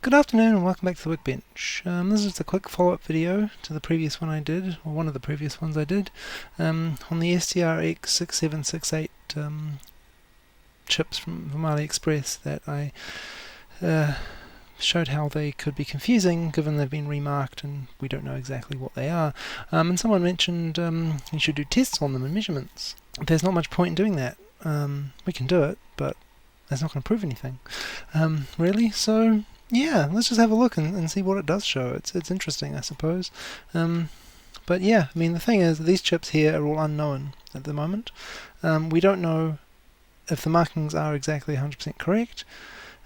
Good afternoon and welcome back to the Workbench. This is a quick follow-up video to the previous one I did, or one of the previous ones I did, on the STR-X6768 chips from AliExpress that I showed how they could be confusing given they've been remarked and we don't know exactly what they are. And someone mentioned you should do tests on them and measurements. There's not much point in doing that. We can do it, but that's not going to prove anything, really. So yeah, let's just have a look and see what it does show. It's interesting, I suppose. But yeah, I mean, the thing is, these chips here are all unknown at the moment. We don't know if the markings are exactly 100% correct,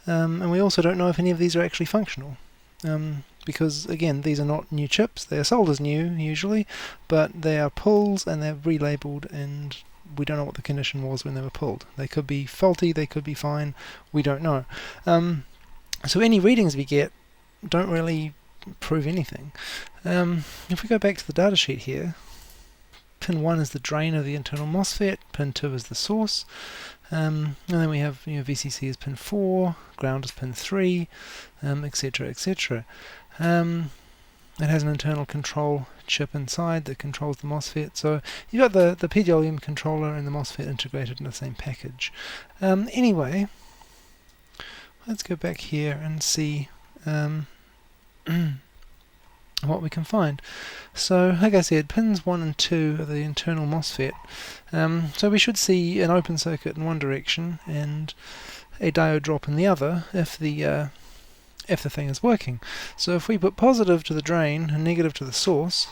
and we also don't know if any of these are actually functional. Because, again, these are not new chips. They are sold as new, usually, but they are pulls and they're relabeled, and we don't know what the condition was when they were pulled. They could be faulty, they could be fine, we don't know. So any readings we get don't really prove anything. If we go back to the datasheet here, pin 1 is the drain of the internal MOSFET, pin 2 is the source, and then we have VCC is pin 4, ground is pin 3, etc, etc. It has an internal control chip inside that controls the MOSFET, so you've got the PWM controller and the MOSFET integrated in the same package. Anyway, let's go back here and see what we can find. So, like I said, pins 1 and 2 are the internal MOSFET. So we should see an open circuit in one direction and a diode drop in the other if the thing is working. So if we put positive to the drain and negative to the source,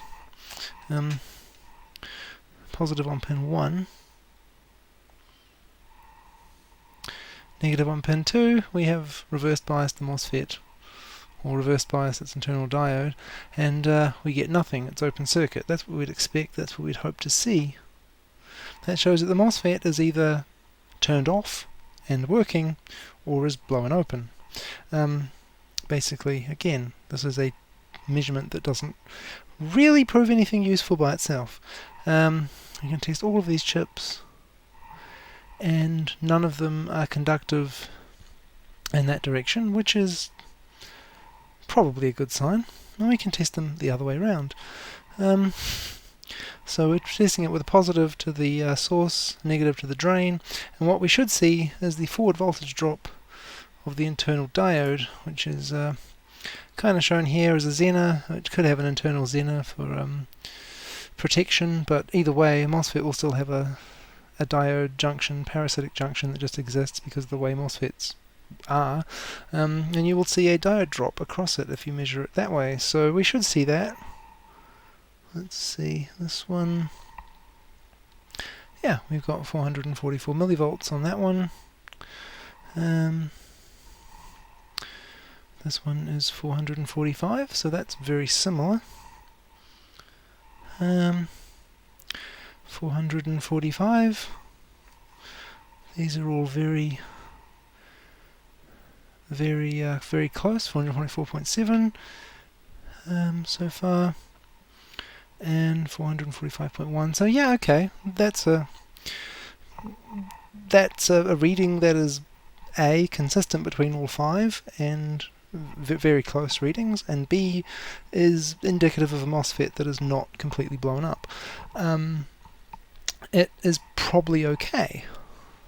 positive on pin 1, negative on pin 2, we have reverse biased the MOSFET, or reverse bias its internal diode, and we get nothing. It's open circuit. That's what we'd expect, that's what we'd hope to see. That shows that the MOSFET is either turned off and working, or is blown open. Basically, again, this is a measurement that doesn't really prove anything useful by itself. You can test all of these chips, and none of them are conductive in that direction, which is probably a good sign. And we can test them the other way around. So we're testing it with a positive to the source, negative to the drain, and what we should see is the forward voltage drop of the internal diode, which is kind of shown here as a Zener. It could have an internal Zener for protection, but either way, a MOSFET will still have a diode junction, parasitic junction that just exists because of the way MOSFETs are, and you will see a diode drop across it if you measure it that way. So we should see that. Let's see, this one, yeah, we've got 444 millivolts on that one. This one is 445, so that's very similar. 445. These are all very close. 444.7 so far, and 445.1. So yeah, okay, that's a reading that is A, consistent between all 5 and very close readings, and B, is indicative of a MOSFET that is not completely blown up. It is probably okay.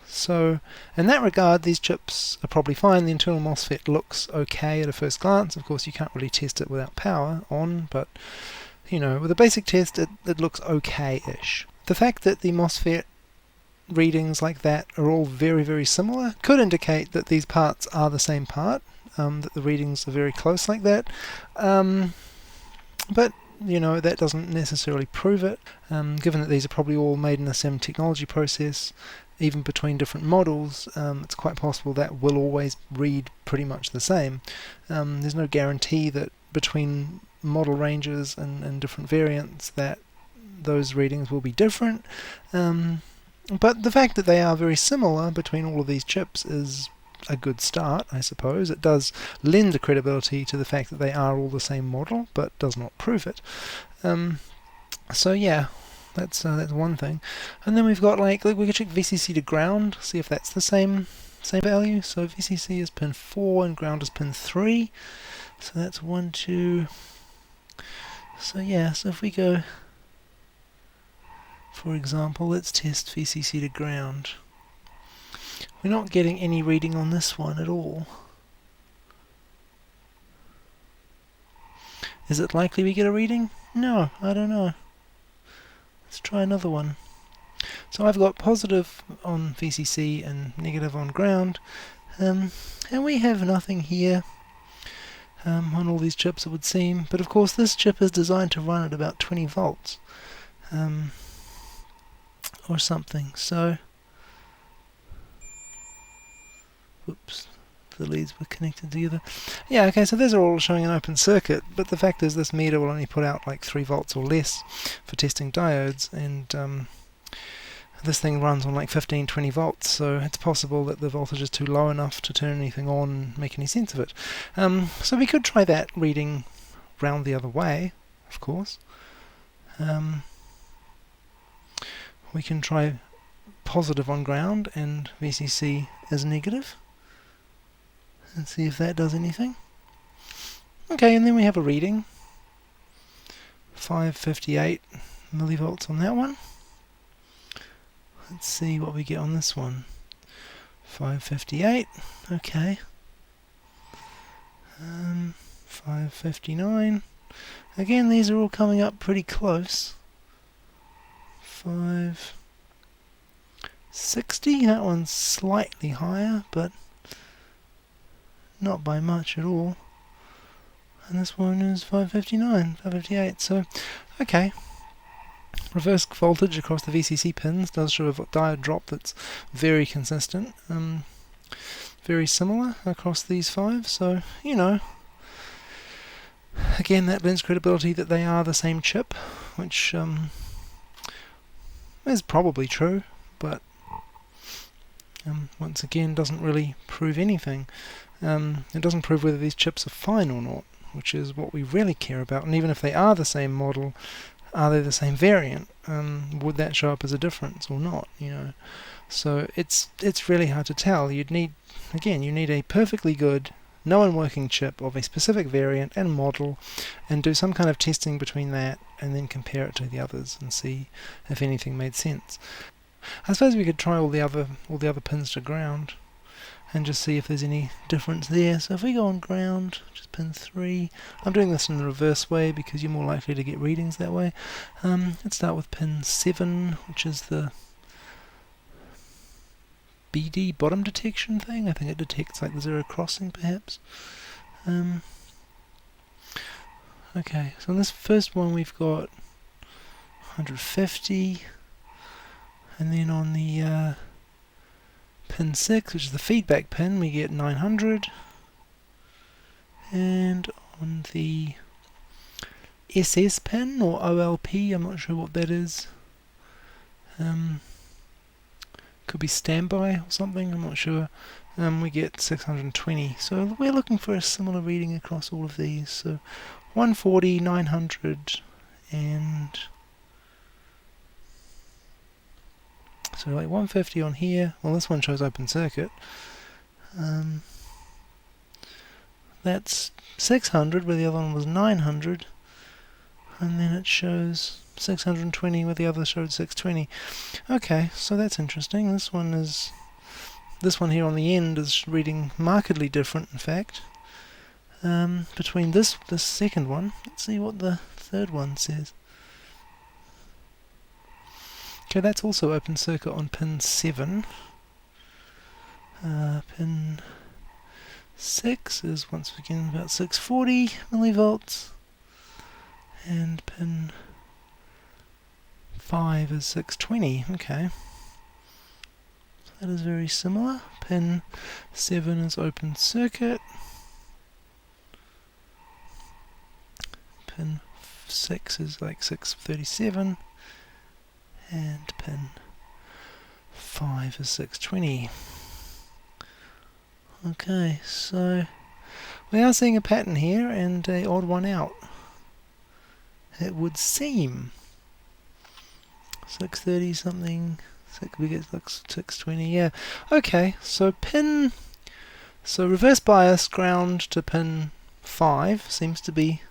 So in that regard, these chips are probably fine. The internal MOSFET looks okay at a first glance. Of course, you can't really test it without power on, but you know, with a basic test, it looks okay-ish. The fact that the MOSFET readings like that are all very similar could indicate that these parts are the same part, that the readings are very close like that, but you know, that doesn't necessarily prove it, given that these are probably all made in the same technology process. Even between different models, it's quite possible that will always read pretty much the same. There's no guarantee that between model ranges and different variants that those readings will be different, but the fact that they are very similar between all of these chips is a good start, I suppose. It does lend a credibility to the fact that they are all the same model, but does not prove it. So yeah, that's one thing. And then we've got, like we could check VCC to ground, see if that's the same same value, so VCC is pin 4 and ground is pin 3. So that's 1, 2. So yeah, so if we go, for example, let's test VCC to ground. We're not getting any reading on this one at all. Is it likely we get a reading? No, I don't know. Let's try another one. So I've got positive on VCC and negative on ground, and we have nothing here on all these chips, it would seem. But of course this chip is designed to run at about 20 volts or something. So, whoops, the leads were connected together. Yeah, okay, so those are all showing an open circuit, but the fact is this meter will only put out like 3 volts or less for testing diodes, and this thing runs on like 15-20 volts, so it's possible that the voltage is too low enough to turn anything on and make any sense of it. So we could try that reading round the other way, of course. We can try positive on ground and VCC is negative, and see if that does anything. Okay, and then we have a reading, 558 millivolts on that one. Let's see what we get on this one. 558, okay. 559. Again, these are all coming up pretty close. 560, that one's slightly higher, but not by much at all. And this one is 559, 558, so okay. Reverse voltage across the VCC pins does show a diode drop that's very consistent, very similar across these 5, so, you know, again that lends credibility that they are the same chip, which is probably true, but once again doesn't really prove anything. It doesn't prove whether these chips are fine or not, which is what we really care about. And even if they are the same model, are they the same variant? Would that show up as a difference or not? You know, so it's really hard to tell. You need a perfectly good, known working chip of a specific variant and model, and do some kind of testing between that, and then compare it to the others and see if anything made sense. I suppose we could try all the other pins to ground and just see if there's any difference there. So if we go on ground, just pin 3, I'm doing this in the reverse way because you're more likely to get readings that way. Let's start with pin 7, which is the BD bottom detection thing. I think it detects like the zero crossing perhaps. Okay, so on this first one we've got 150, and then on the pin 6, which is the feedback pin, we get 900, and on the SS pin, or OLP, I'm not sure what that is, could be standby or something, I'm not sure, we get 620, so we're looking for a similar reading across all of these, so 140, 900, and so like 150 on here. Well, this one shows open circuit. That's 600 where the other one was 900, and then it shows 620 where the other showed 620. Okay, so that's interesting. This one here on the end is reading markedly different, in fact, between this second one. Let's see what the third one says. Okay, that's also open circuit on pin 7. Pin 6 is once again about 640 millivolts, and pin 5 is 620. Okay, that is very similar. Pin 7 is open circuit. Pin 6 is like 637. And pin 5 is 620. Okay, so we are seeing a pattern here and a odd one out, it would seem. 630 something, We get looks 620. Yeah. Okay. So reverse bias ground to pin 5 seems to be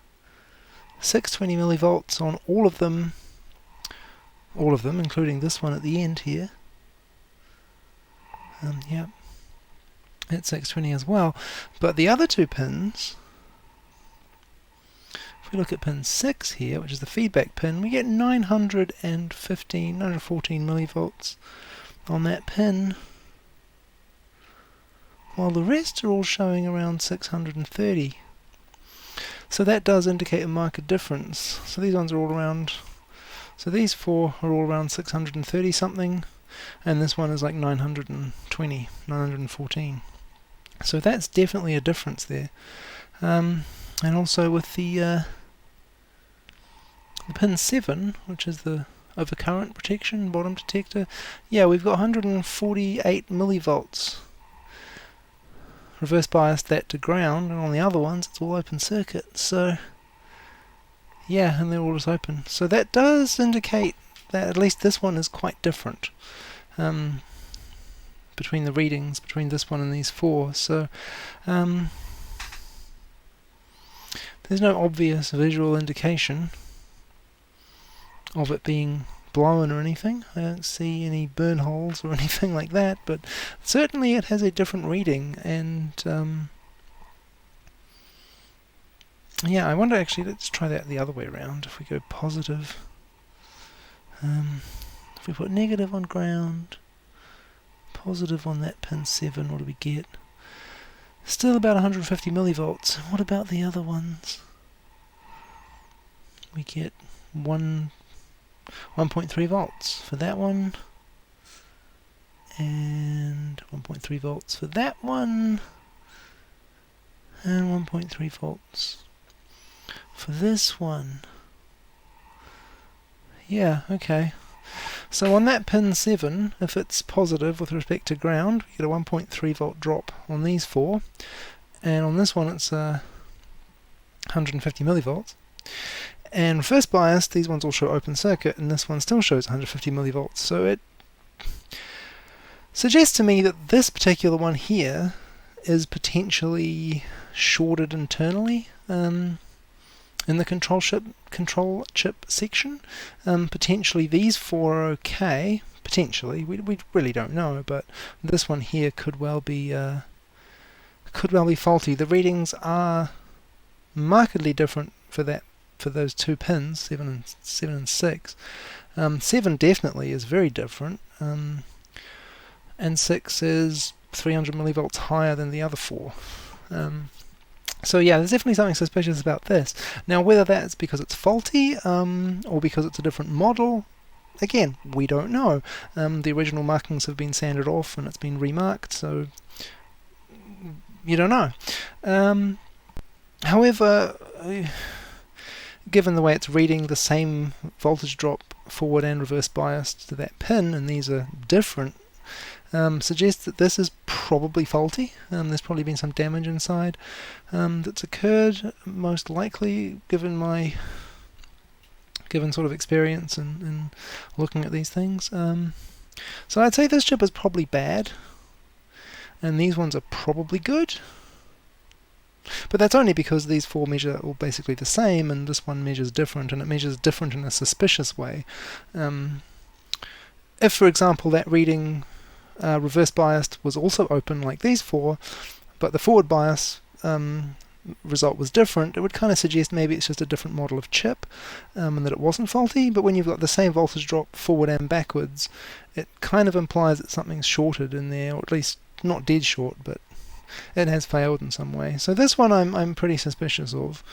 620 millivolts on all of them, including this one at the end here. Yeah, it's 620 as well. But the other two pins, if we look at pin 6 here, which is the feedback pin, we get 914 millivolts on that pin, while the rest are all showing around 630. So that does indicate a marked difference. So these ones are all around, so these four are all around 630 something, and this one is like 920, 914. So that's definitely a difference there. And also with the pin 7, which is the overcurrent protection bottom detector, yeah, we've got 148 millivolts reverse biased that to ground, and on the other ones it's all open circuit. So yeah, and they're all just open. So that does indicate that at least this one is quite different between the readings between this one and these four. So there's no obvious visual indication of it being blown or anything. I don't see any burn holes or anything like that, but certainly it has a different reading. And yeah, I wonder, actually, let's try that the other way around. If we go positive, if we put negative on ground, positive on that pin 7, what do we get? Still about 150 millivolts. What about the other ones? We get 1.3 volts for that one, and 1.3 volts for that one, and 1.3 volts for this one. Yeah, okay. So on that pin 7, if it's positive with respect to ground, we get a 1.3 volt drop on these four, and on this one it's 150 millivolts. And reverse bias, these ones all show open circuit, and this one still shows 150 millivolts. So it suggests to me that this particular one here is potentially shorted internally in the control chip section. Potentially these four are okay. Potentially, we really don't know, but this one here could well be faulty. The readings are markedly different for those two pins, 7 and 6. 7 definitely is very different, and 6 is 300 millivolts higher than the other four. So yeah, there's definitely something suspicious about this. Now, whether that's because it's faulty or because it's a different model, again, we don't know. The original markings have been sanded off and it's been remarked, so you don't know. However, given the way it's reading the same voltage drop forward and reverse biased to that pin, and these are different, suggests that this is probably faulty. There's probably been some damage inside that's occurred, most likely, given sort of experience in looking at these things. So I'd say this chip is probably bad, and these ones are probably good. But that's only because these four measure all basically the same, and this one measures different, and it measures different in a suspicious way. If, for example, that reading reverse biased was also open like these four, but the forward bias result was different, it would kind of suggest maybe it's just a different model of chip, and that it wasn't faulty. But when you've got the same voltage drop forward and backwards, it kind of implies that something's shorted in there, or at least not dead short, but it has failed in some way. So this one I'm pretty suspicious of.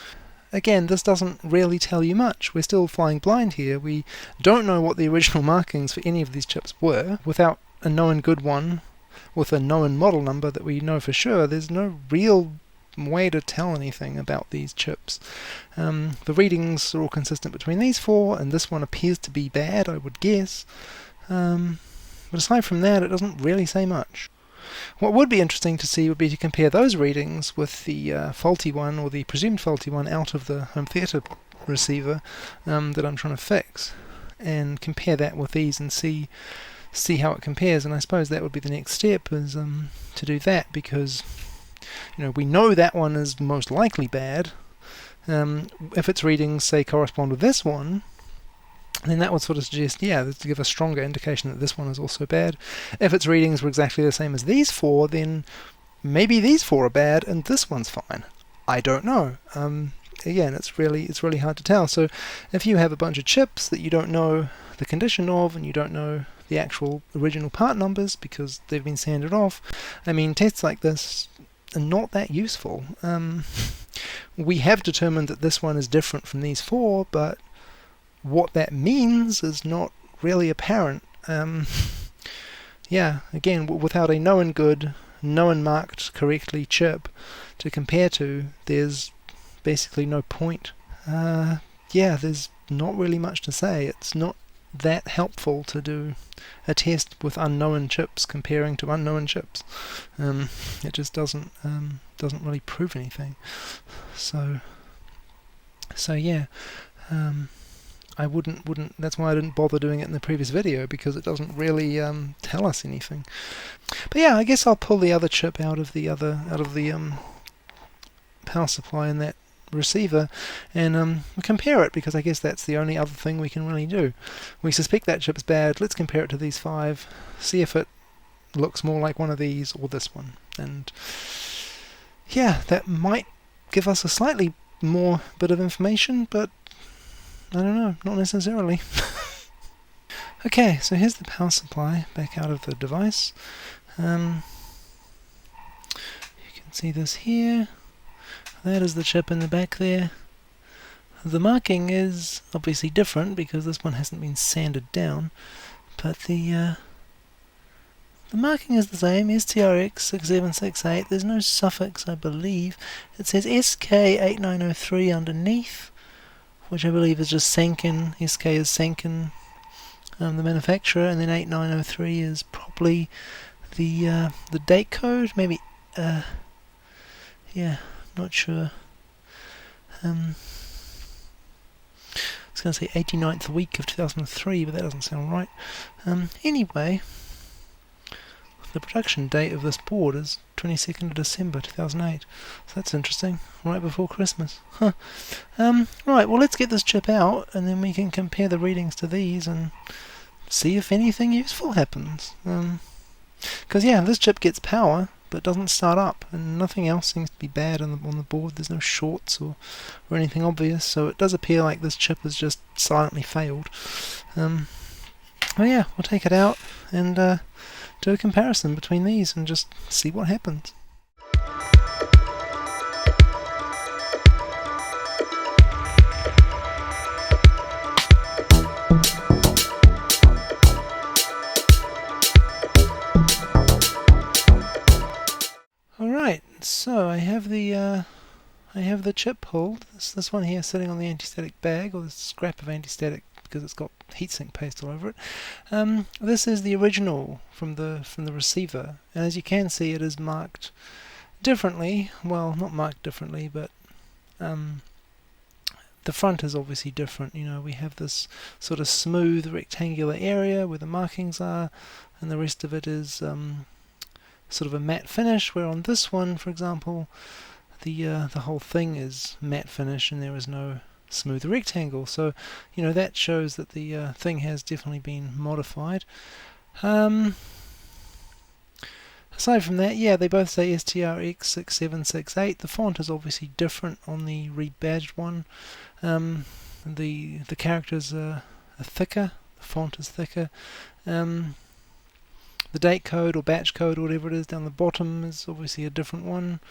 Again, this doesn't really tell you much. We're still flying blind here. We don't know what the original markings for any of these chips were. Without a known good one with a known model number that we know for sure, there's no real way to tell anything about these chips. The readings are all consistent between these four, and this one appears to be bad, I would guess. But aside from that, it doesn't really say much. What would be interesting to see would be to compare those readings with the faulty one, or the presumed faulty one, out of the home theatre receiver that I'm trying to fix, and compare that with these and see see how it compares. And I suppose that would be the next step, is to do that, because we know that one is most likely bad. If its readings, say, correspond with this one, then that would sort of suggest, to give a stronger indication that this one is also bad. If its readings were exactly the same as these four, then maybe these four are bad and this one's fine. I don't know. Again, it's really hard to tell. So if you have a bunch of chips that you don't know the condition of, and you don't know the actual original part numbers because they've been sanded off, I mean, tests like this are not that useful. We have determined that this one is different from these four, but what that means is not really apparent. Again, without a known good, known marked correctly chip to compare to, there's basically no point. There's not really much to say. It's not that helpful to do a test with unknown chips comparing to unknown chips. It just doesn't really prove anything. So I wouldn't. That's why I didn't bother doing it in the previous video, because it doesn't really tell us anything. But I guess I'll pull the other chip out of the power supply in that receiver and compare it, because I guess that's the only other thing we can really do. We suspect that chip's bad. Let's compare it to these 5, see if it looks more like one of these or this one, and that might give us a slightly more bit of information, but I don't know, not necessarily. Okay, so here's the power supply back out of the device. You can see this here. That is the chip in the back there. The marking is obviously different because this one hasn't been sanded down, but the marking is the same, STR-X6768. There's no suffix, I believe. It says SK8903 underneath, which I believe is just Sanken. SK is Sanken, the manufacturer, and then 8903 is probably the date code, maybe. Not sure. I was going to say 89th week of 2003, but that doesn't sound right. Anyway, the production date of this board is 22nd of December 2008. So that's interesting. Right before Christmas. Huh. Right, well, let's get this chip out, and then we can compare the readings to these and see if anything useful happens. Because this chip gets power, but doesn't start up, and nothing else seems to be bad on the board. There's no shorts or anything obvious, so it does appear like this chip has just silently failed. We'll take it out and do a comparison between these and just see what happens. Alright, so I have the chip pulled. This one here sitting on the anti-static bag, or the scrap of anti-static, because it's got heatsink paste all over it. This is the original from the receiver, and as you can see, it is marked differently. Well, not marked differently, but the front is obviously different. We have this sort of smooth rectangular area where the markings are, and the rest of it is sort of a matte finish, where on this one, for example, the whole thing is matte finish and there is no smooth rectangle. So that shows that the thing has definitely been modified. Aside from that, they both say STR-X6768. The font is obviously different on the rebadged one. The characters are thicker, the font is thicker. The date code or batch code or whatever it is down the bottom is obviously a different one.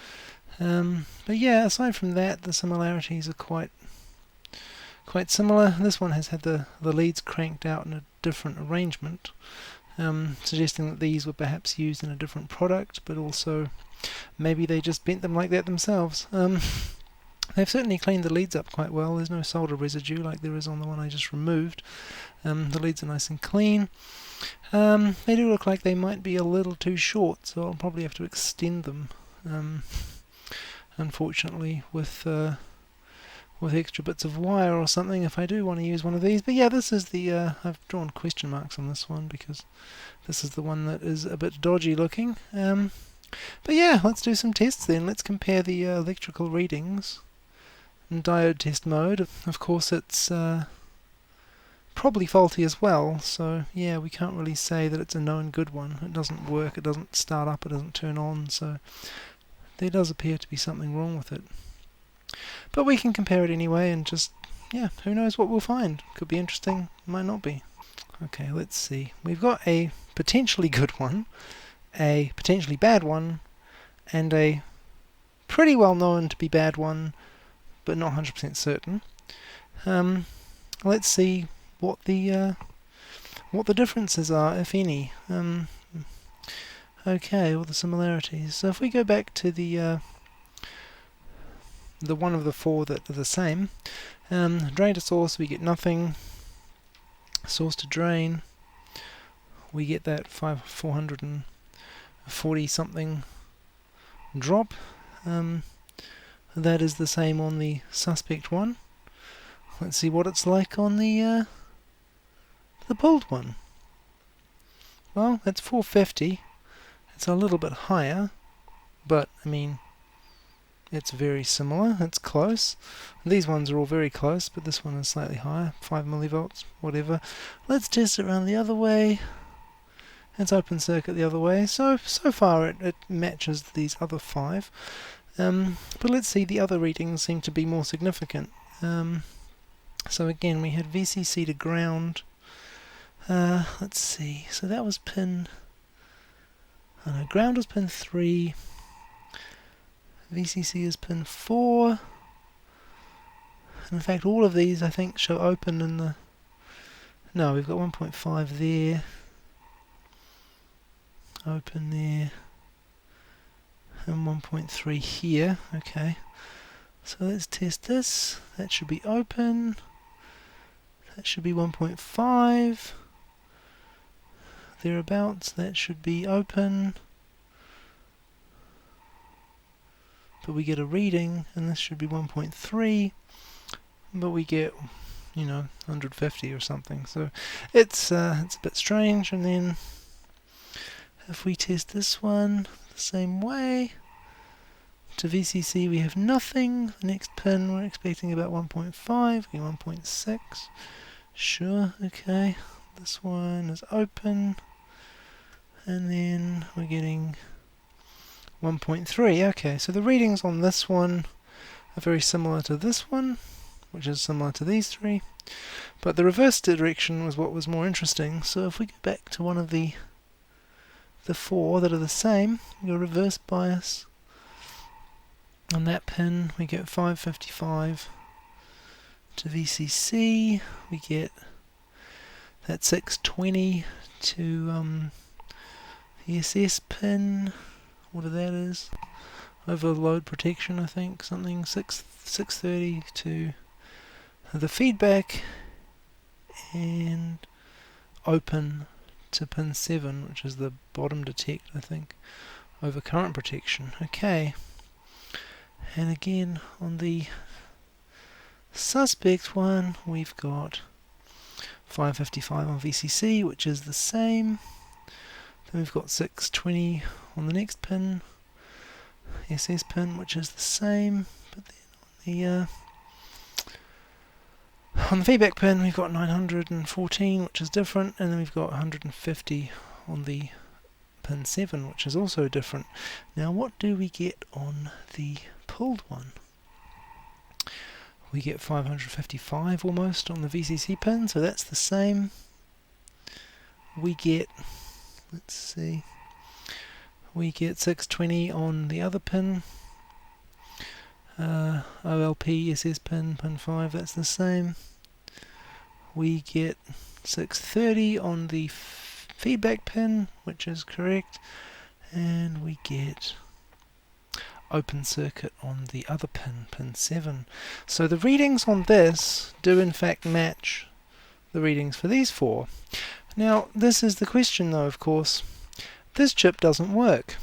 But aside from that, the similarities are quite similar. This one has had the leads cranked out in a different arrangement, suggesting that these were perhaps used in a different product, but also maybe they just bent them like that themselves. They've certainly cleaned the leads up quite well. There's no solder residue like there is on the one I just removed. The leads are nice and clean. They do look like they might be a little too short, so I'll probably have to extend them. Unfortunately, with with extra bits of wire or something if I do want to use one of these. But yeah, this is the, I've drawn question marks on this one because this is the one that is a bit dodgy looking. But yeah, let's do some tests then. Let's compare the electrical readings in diode test mode. Of course it's probably faulty as well, so yeah, we can't really say that it's a known good one. It doesn't work, it doesn't start up, it doesn't turn on, so there does appear to be something wrong with it. But we can compare it anyway and just, yeah, who knows what we'll find. Could be interesting, might not be. Okay, let's see. We've got a potentially good one, a potentially bad one, and a pretty well known to be bad one, but not 100% certain. Let's see what the differences are, if any. Okay, all the similarities. So if we go back to the one of the four that are the same, drain to source we get nothing, source to drain we get that 440 something drop. That is the same on the suspect one. Let's see what it's like on the pulled one. Well, that's 450. It's a little bit higher, but I mean, it's very similar. It's close. These ones are all very close, but this one is slightly higher, 5 millivolts, whatever. Let's test it around the other way. It's open circuit the other way. So far it matches these other 5. But let's see, the other readings seem to be more significant. So again, we had VCC to ground. Let's see, so that was pin, oh no, ground was pin 3, VCC is pin 4, and in fact all of these I think show open in the, no, we've got 1.5 there, open there, and 1.3 here. Okay, so let's test this. That should be open, that should be 1.5, thereabouts. That should be open, but we get a reading, and this should be 1.3, but we get, you know, 150 or something. So it's a bit strange. And then if we test this one the same way, to VCC we have nothing. The next pin we're expecting about 1.5, 1.6. Sure, okay. This one is open, and then we're getting 1.3. Okay, so the readings on this one are very similar to this one, which is similar to these 3, but the reverse direction was what was more interesting. So if we go back to one of the 4 that are the same, go reverse bias on that pin, we get 555 to VCC, we get that 620 to the SS pin, whatever that is, overload protection I think, something, 630 to the feedback, and open to pin 7, which is the bottom detect I think, over current protection. Okay, and again on the suspect one we've got 555 on VCC, which is the same. Then we've got 620 on the next pin, SS pin, which is the same. But then on the feedback pin we've got 914, which is different, and then we've got 150 on the pin 7, which is also different. Now what do we get on the pulled one? We get 555 almost on the VCC pin, so that's the same. We get, let's see, we get 620 on the other pin, OLP SS pin, pin 5, that's the same. We get 630 on the feedback pin, which is correct, and we get open circuit on the other pin, pin 7. So the readings on this do in fact match the readings for these 4. Now this is the question though, of course. This chip doesn't work.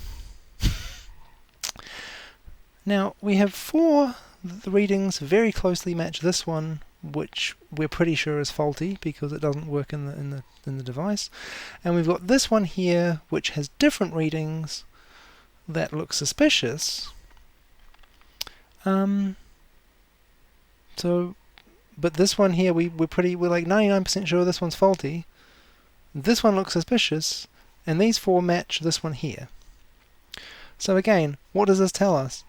Now we have 4 the readings very closely match this one, which we're pretty sure is faulty because it doesn't work in the device. And we've got this one here, which has different readings that look suspicious. But this one here, we're like 99% sure this one's faulty. This one looks suspicious, and these four match this one here. So again, what does this tell us?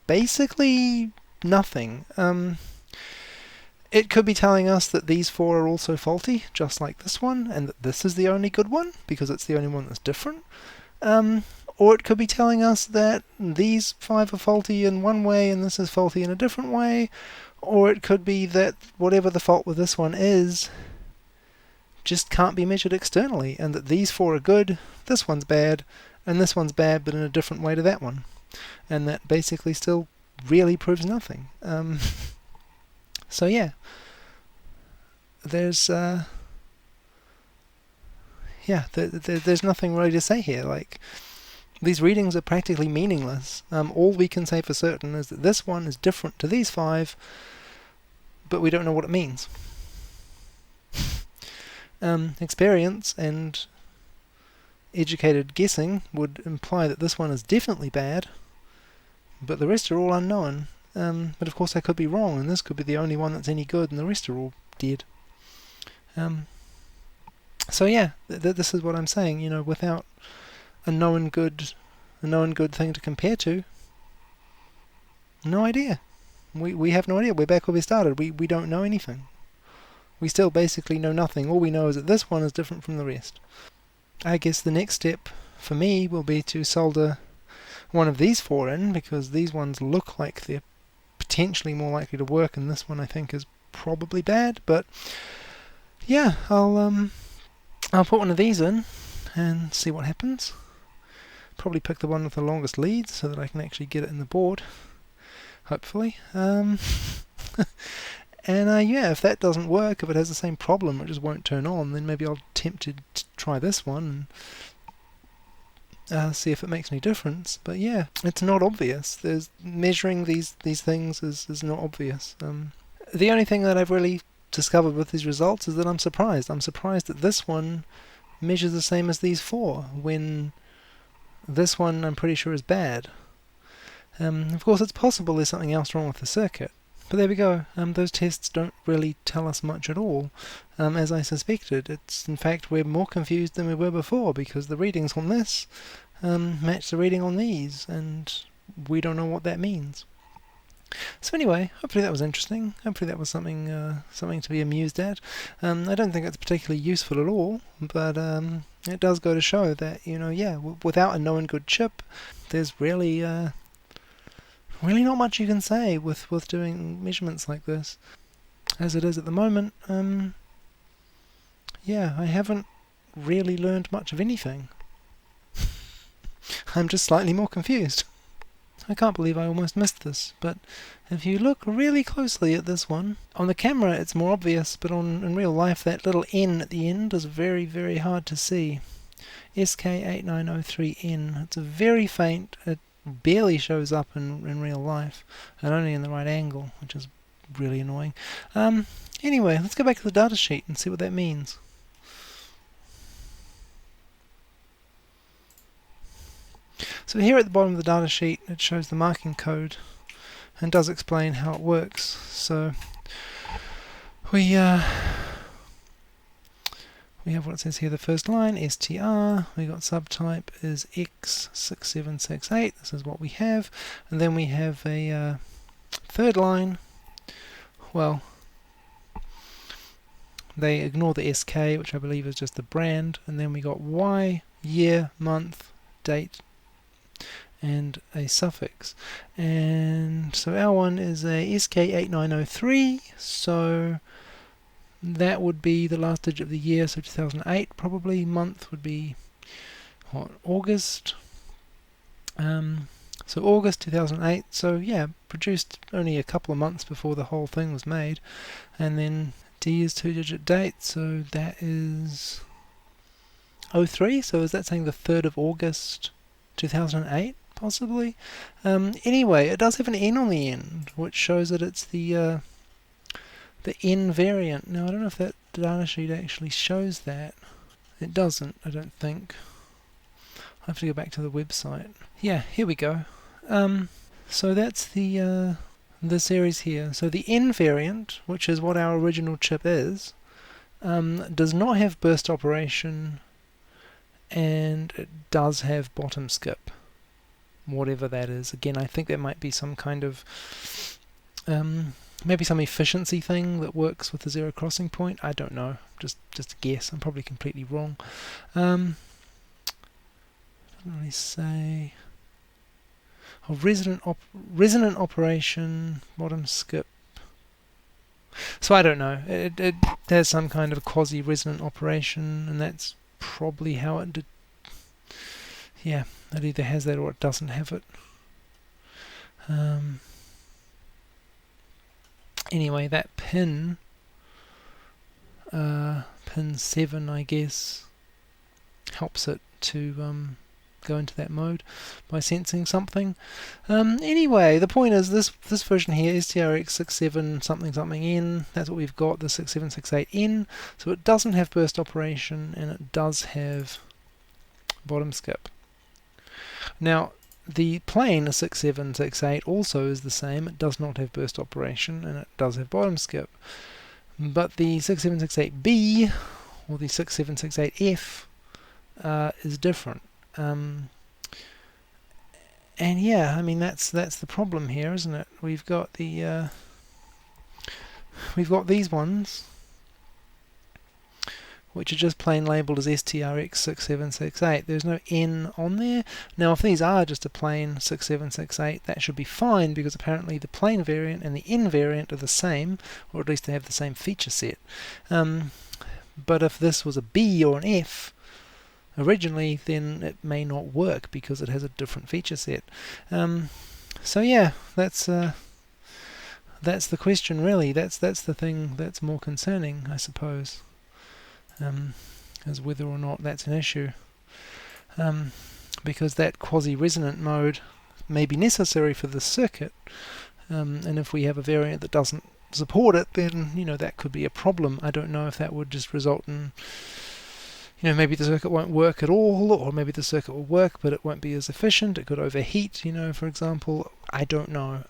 Basically, nothing. It could be telling us that these four are also faulty, just like this one, and that this is the only good one, because it's the only one that's different. Or it could be telling us that these five are faulty in one way, and this is faulty in a different way. Or it could be that whatever the fault with this one is, just can't be measured externally, and that these four are good, this one's bad, and this one's bad but in a different way to that one. And that basically still really proves nothing. So yeah, there's there's nothing really to say here. Like, these readings are practically meaningless. All we can say for certain is that this one is different to these five, but we don't know what it means. Experience and educated guessing would imply that this one is definitely bad, but the rest are all unknown. But of course I could be wrong, and this could be the only one that's any good, and the rest are all dead. So yeah, this is what I'm saying. You know, without a known good thing to compare to, no idea. We have no idea. We're back where we started. We don't know anything. We still basically know nothing. All we know is that this one is different from the rest. I guess the next step for me will be to solder one of these four in, because these ones look like they're potentially more likely to work, and this one I think is probably bad. But yeah, I'll put one of these in and see what happens. Probably pick the one with the longest lead so that I can actually get it in the board, hopefully. And yeah, if that doesn't work, if it has the same problem, it just won't turn on, then maybe I'll attempt to try this one and see if it makes any difference. But yeah, it's not obvious. There's measuring these things is not obvious. The only thing that I've really discovered with these results is that I'm surprised. I'm surprised that this one measures the same as these four, when this one I'm pretty sure is bad. Of course, it's possible there's something else wrong with the circuit. But there we go. Those tests don't really tell us much at all. As I suspected, it's in fact we're more confused than we were before, because the readings on this match the reading on these, and we don't know what that means. So anyway, hopefully that was interesting. Hopefully that was something to be amused at. I don't think it's particularly useful at all, but it does go to show that, you know, yeah, without a known good chip, there's really not much you can say with doing measurements like this. As it is at the moment, yeah, I haven't really learned much of anything. I'm just slightly more confused. I can't believe I almost missed this, but if you look really closely at this one, on the camera it's more obvious, but in real life that little N at the end is very, very hard to see. SK8903N. It's a very faint, it barely shows up in real life, and only in the right angle, which is really annoying. Anyway, let's go back to the data sheet and see what that means. So here at the bottom of the data sheet it shows the marking code and does explain how it works. So we have what it says here, the first line, STR, we got subtype is X6768, this is what we have, and then we have a third line. Well, they ignore the SK, which I believe is just the brand, and then we got Y, year, month, date, and a suffix. And so our one is a SK8903, so that would be the last digit of the year, so 2008 probably. Month would be what, August. So August 2008, so yeah, produced only a couple of months before the whole thing was made. And then D is 2-digit date, so that is 03, so is that saying the 3rd of August 2008 possibly? possibly. Anyway, it does have an N on the end, which shows that it's the N variant. Now I don't know if that datasheet actually shows that. It doesn't, I don't think. I have to go back to the website. Yeah, here we go. So that's the series here. So the N variant, which is what our original chip is, does not have burst operation, and it does have bottom skip, whatever that is. Again, I think that might be some kind of maybe some efficiency thing that works with the zero crossing point. I don't know. Just a guess. I'm probably completely wrong. Doesn't really say. Oh, resonant operation, bottom skip. So I don't know. It has some kind of quasi-resonant operation, and that's probably how it did. Yeah, it either has that or it doesn't have it. Anyway, that pin 7, I guess, helps it to go into that mode by sensing something. Anyway, the point is this version here, STR-X67 that's what we've got, the 6768N. So it doesn't have burst operation, and it does have bottom skip. Now, the plain 6768 also is the same. It does not have burst operation, and it does have bottom skip. But the 6768B, or the 6768F, is different. And yeah, I mean that's the problem here, isn't it? We've got the we've got these ones, which are just plain labelled as STR-X6768. There's no N on there. Now, if these are just a plain 6768, that should be fine, because apparently the plain variant and the N variant are the same, or at least they have the same feature set. But if this was a B or an F originally, then it may not work because it has a different feature set. So yeah, that's the question really. That's the thing that's more concerning, I suppose, is whether or not that's an issue, because that quasi-resonant mode may be necessary for the circuit, and if we have a variant that doesn't support it, then that could be a problem. I don't know if that would just result in maybe the circuit won't work at all, or maybe the circuit will work but it won't be as efficient. It could overheat, for example. I don't know.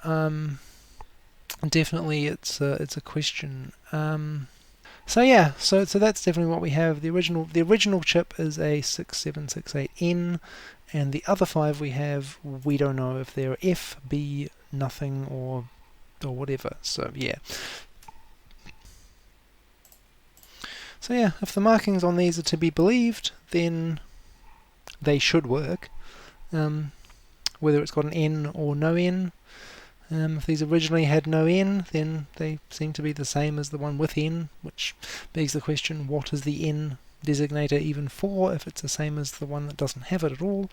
Definitely it's a question. So yeah, so that's definitely what we have. The original chip is a 6768N, and the other 5 we have, we don't know if they're F, B, nothing, or whatever. So yeah. So yeah, if the markings on these are to be believed, then they should work, whether it's got an N or no N. If these originally had no N, then they seem to be the same as the one with N, which begs the question, what is the N designator even for if it's the same as the one that doesn't have it at all?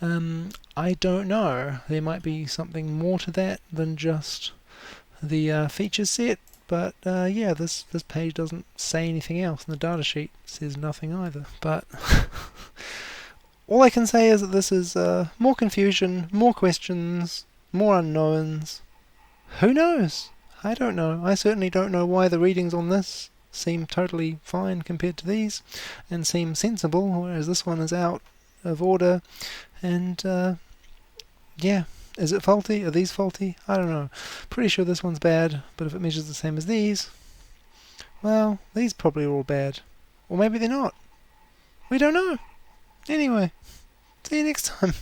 I don't know. There might be something more to that than just the feature set. But yeah, this page doesn't say anything else, and the datasheet says nothing either. But all I can say is that this is more confusion, more questions, more unknowns. Who knows? I don't know. I certainly don't know why the readings on this seem totally fine compared to these, and seem sensible, whereas this one is out of order. And yeah. Is it faulty? Are these faulty? I don't know. Pretty sure this one's bad, but if it measures the same as these, well, these probably are all bad. Or maybe they're not. We don't know. Anyway, see you next time.